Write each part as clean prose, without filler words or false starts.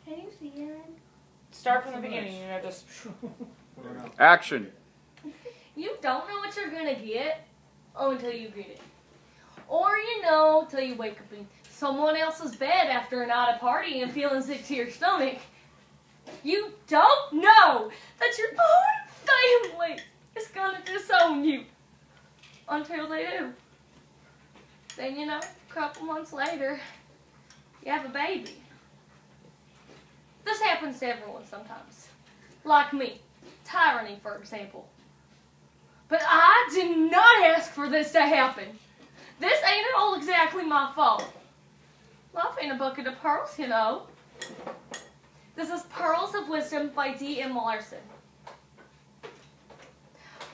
Can you see it? Start from the beginning, just... Action. You don't know what you're gonna get until you get it. Or till you wake up in someone else's bed after a night of party and feeling sick to your stomach. You don't know that your own family is gonna disown you until they do. Then, a couple months later, you have a baby. This happens to everyone sometimes. Like me. Tyranny, for example. But I did not ask for this to happen. This ain't at all exactly my fault. Life ain't a bucket of pearls, This is Pearls of Wisdom by D M Larson.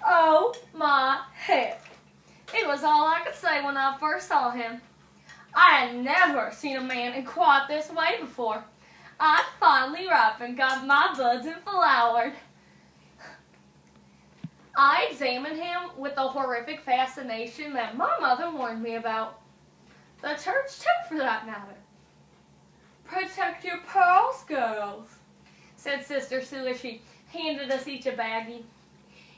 Oh my heck. It was all I could say when I first saw him. I had never seen a man in quite this way before. I finally ripened, got my buds and flowered. I examined him with the horrific fascination that my mother warned me about. The church too, for that matter. Protect your pearls, girls, said Sister Sue as she handed us each a baggie.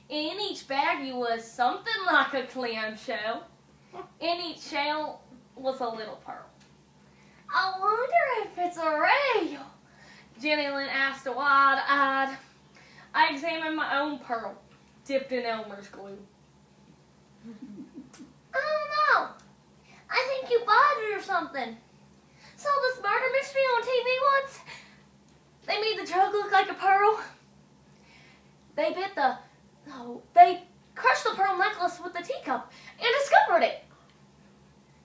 In each baggie was something like a clamshell. In each shell was a little pearl. I wonder if it's a real, Jenny Lynn asked wide-eyed. I examined my own pearl, dipped in Elmer's glue. I don't know. I think you bought it or something. Saw this murder mystery on TV once. They made the jug look like a pearl. They crushed the pearl necklace with the teacup and discovered it.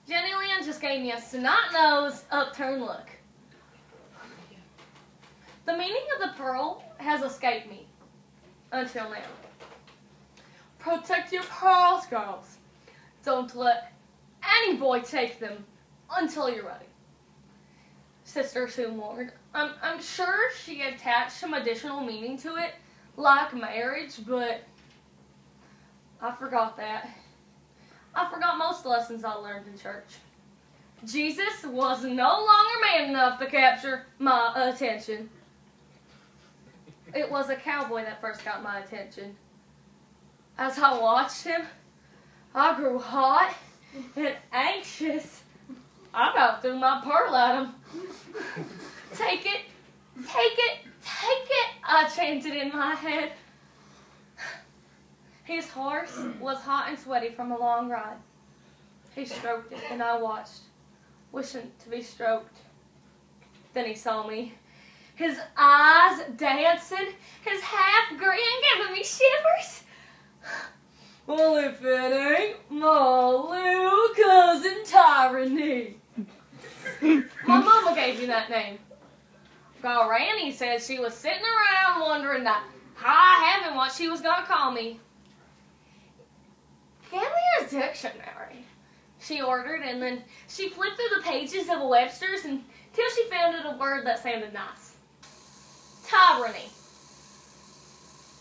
Jenny Lynn just gave me a snot-nosed, upturned look. The meaning of the pearl has escaped me until now. Protect your pearls, girls. Don't let any boy take them until you're ready. Sister Sue warned. I'm sure she attached some additional meaning to it, like marriage, but I forgot that. I forgot most lessons I learned in church. Jesus was no longer man enough to capture my attention. It was a cowboy that first got my attention. As I watched him, I grew hot and anxious. I about threw my pearl at him. Take it, take it, take it, I chanted in my head. His horse was hot and sweaty from a long ride. He stroked it, and I watched, wishing to be stroked. Then he saw me. His eyes dancing, his half grin giving me shivers. Well, if it ain't my little cousin Tyranny. My mama gave me that name. Granny said she was sitting around wondering that high heaven what she was going to call me. Give me a dictionary, she ordered, and then she flipped through the pages of a Webster's until she found a word that sounded nice. Tyranny.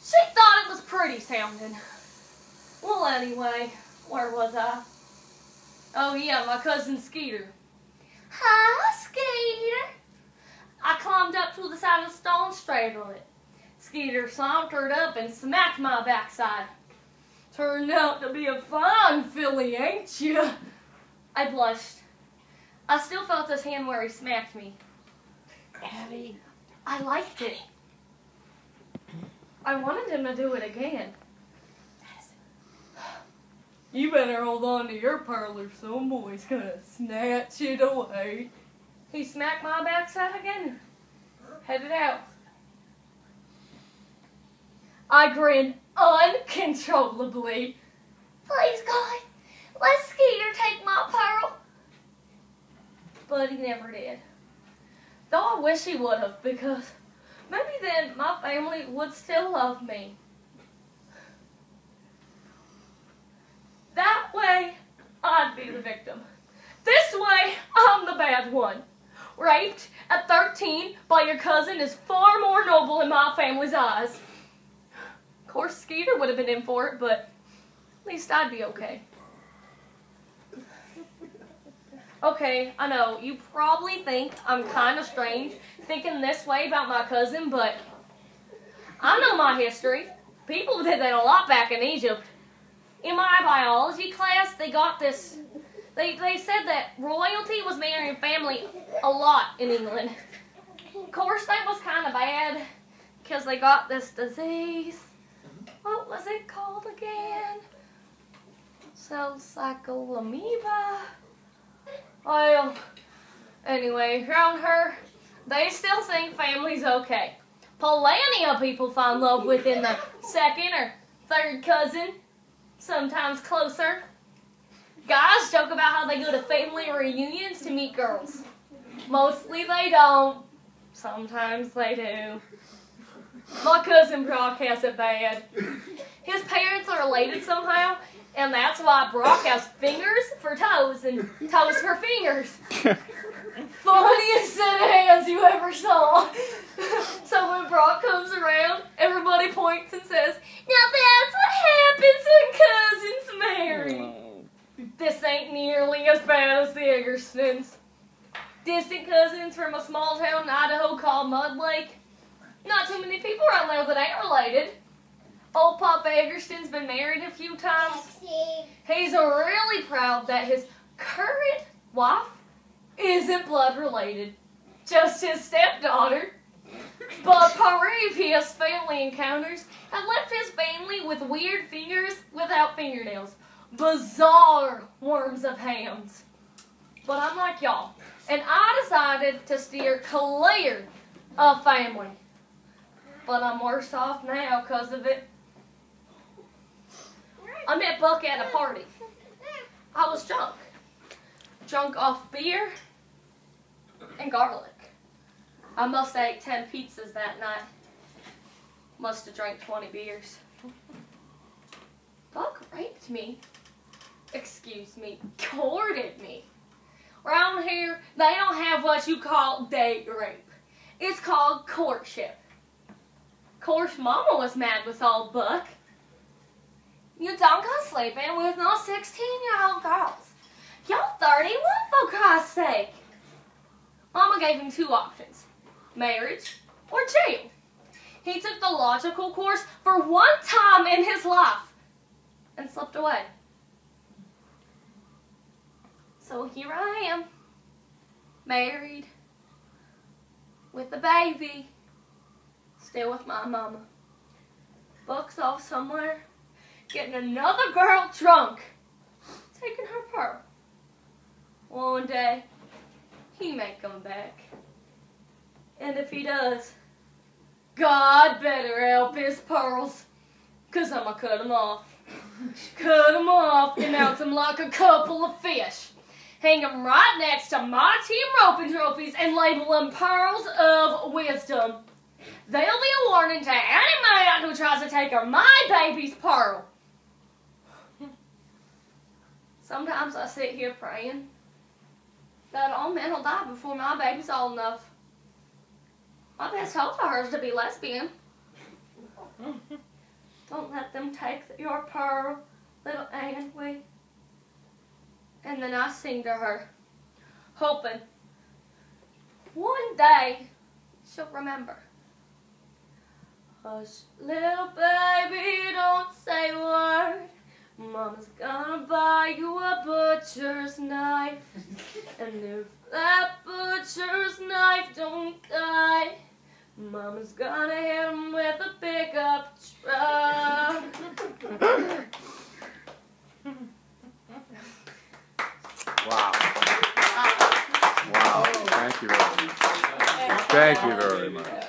She thought it was pretty sounding. Well, anyway, where was I? Oh yeah, my cousin Skeeter. Hi, Skeeter. I climbed up to the side of the stall and straddled it. Skeeter sauntered up and smacked my backside. Turned out to be a fine filly, ain't you? I blushed. I still felt his hand where he smacked me. Abby, I liked it. I wanted him to do it again. You better hold on to your pearl or some boy's gonna snatch it away. He smacked my backside again. Headed out. I grinned uncontrollably. Please, God, let Skeeter take my pearl. But he never did. Though I wish he would have, because maybe then my family would still love me. That way, I'd be the victim. This way, I'm the bad one. Raped at 13 by your cousin is far more noble in my family's eyes. Of course, Skeeter would have been in for it, but at least I'd be okay. Okay, I know, you probably think I'm kind of strange thinking this way about my cousin, but I know my history. People did that a lot back in Egypt. In my biology class, they got this, they said that royalty was marrying family a lot in England. Of course, that was kind of bad because they got this disease. What was it called again? Cell cycle amoeba. Well, anyway, around her, they still think family's okay. Plenty of people find love within the second or third cousin, sometimes closer. Guys joke about how they go to family reunions to meet girls. Mostly they don't. Sometimes they do. My cousin Brock has it bad. His parents are related somehow, and that's why Brock has fingers for toes and toes for fingers. Funniest set of hands you ever saw. So when Brock comes around, everybody points and says, "Now that's what happens when cousins marry." This ain't nearly as bad as the Eggerstons. Distant cousins from a small town in Idaho called Mud Lake. Not too many people around there that ain't related. Old Papa Eggerston's been married a few times. He's really proud that his current wife isn't blood related, just his stepdaughter. But previous family encounters have left his family with weird fingers without fingernails. Bizarre worms of hands. But I'm like y'all, and I decided to steer clear of family. But I'm worse off now because of it. I met Buck at a party. I was drunk. Drunk off beer and garlic. I must have ate 10 pizzas that night. Must have drank 20 beers. Buck raped me. Excuse me, courted me. Around here, they don't have what you call date rape. It's called courtship. Of course, Mama was mad with old Buck. You don't go sleeping with no 16-year-old girls. You're 31, for Christ's sake. Mama gave him 2 options, marriage or jail. He took the logical course for one time in his life and slipped away. So here I am, married, with a baby, still with my mama. Buck's off somewhere, getting another girl drunk, taking her pearl. One day, he may come back. And if he does, God better help his pearls, 'cause I'ma cut him off. Cut him off and mount him like a couple of fish. Hang them right next to my team roping trophies and label them pearls of wisdom. They'll be a warning to any man who tries to take my baby's pearl. Sometimes I sit here praying that all men will die before my baby's old enough. My best hope for her is to be lesbian. Don't let them take your pearl, little Annie. And then I sing to her, hoping one day she'll remember. Hush, little baby, don't say a word. Mama's gonna buy you a butcher's knife. And if that butcher's knife don't cut, Mama's gonna hit him with a pickup truck. Wow. Wow. Thank you very much. Thank you very much.